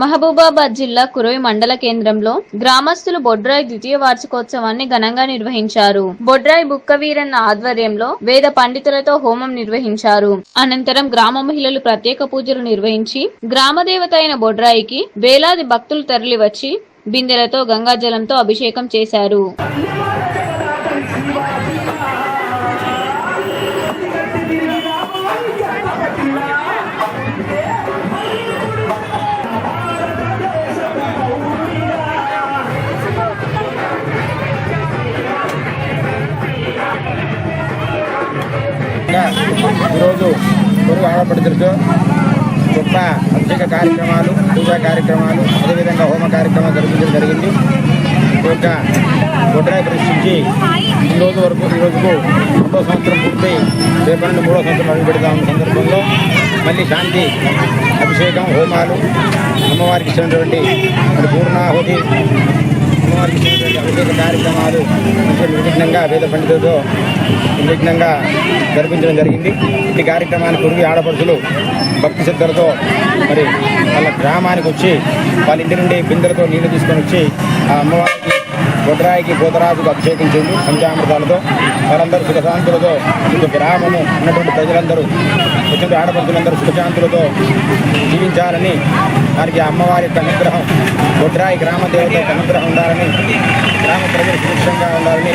మహబూబాబాద్ జిల్లా కురోయి మండల కేంద్రంలో గ్రామస్తులు బొడ్రాయి ద్వితీయ వార్షికోత్సవాన్ని ఘనంగా నిర్వహించారు. బొడ్రాయి బుక్కవీరన్న ఆధ్వర్యంలో వేద పండితులతో హోమం నిర్వహించారు. అనంతరం గ్రామ మహిళలు ప్రత్యేక పూజలు నిర్వహించి గ్రామదేవత అయిన బొడ్రాయికి వేలాది భక్తులు తరలివచ్చి బిందెలతో గంగాజలంతో అభిషేకం చేశారు. ఈరోజు పొరుగు ఆడపడుతులతో గొప్ప అభిషేక కార్యక్రమాలు, పూజా కార్యక్రమాలు, అదేవిధంగా హోమ కార్యక్రమాలు జరుగుతుండడం జరిగింది. ఈ యొక్క బొడ్రాయి ప్రదర్శించి ఈ రోజుకు 2వ సంవత్సరం పూర్తి రేపటి 3వ సంవత్సరం అడుగు పెడతా ఉన్న సందర్భంలో మళ్ళీ శాంతి అభిషేకం, హోమాలు, అమ్మవారికి ఇచ్చినటువంటి పూర్ణాహుతి, అమ్మవారికి ఇచ్చినటువంటి అభిషేక కార్యక్రమాలు నిర్విఘ్నంగా వేద పండితులతో నిర్విఘ్నంగా జరిపించడం జరిగింది. ఈ కార్యక్రమాన్ని పొరుగు ఆడపడుచులు భక్తి శ్రద్ధలతో మరి వాళ్ళ గ్రామానికి వచ్చి వాళ్ళ ఇంటి నుండి బిందెలతో నీళ్లు తీసుకొని వచ్చి ఆ అమ్మవారికి బొడ్రాయికి పోతరాజుకు అభిషేకించింది పంచామృతాలతో. వాళ్ళందరూ సుఖశాంతులతో ఈ గ్రామము ఉన్నటువంటి ప్రజలందరూ వచ్చిన ఆడపడుచులందరూ సుఖశాంతులతో జీవించాలని, వారికి అమ్మవారి యొక్క అనుగ్రహం, బొడ్రాయి గ్రామ దేవత యొక్క అనుగ్రహం ఉండాలని, గ్రామ ప్రజలు సురక్షంగా ఉండాలని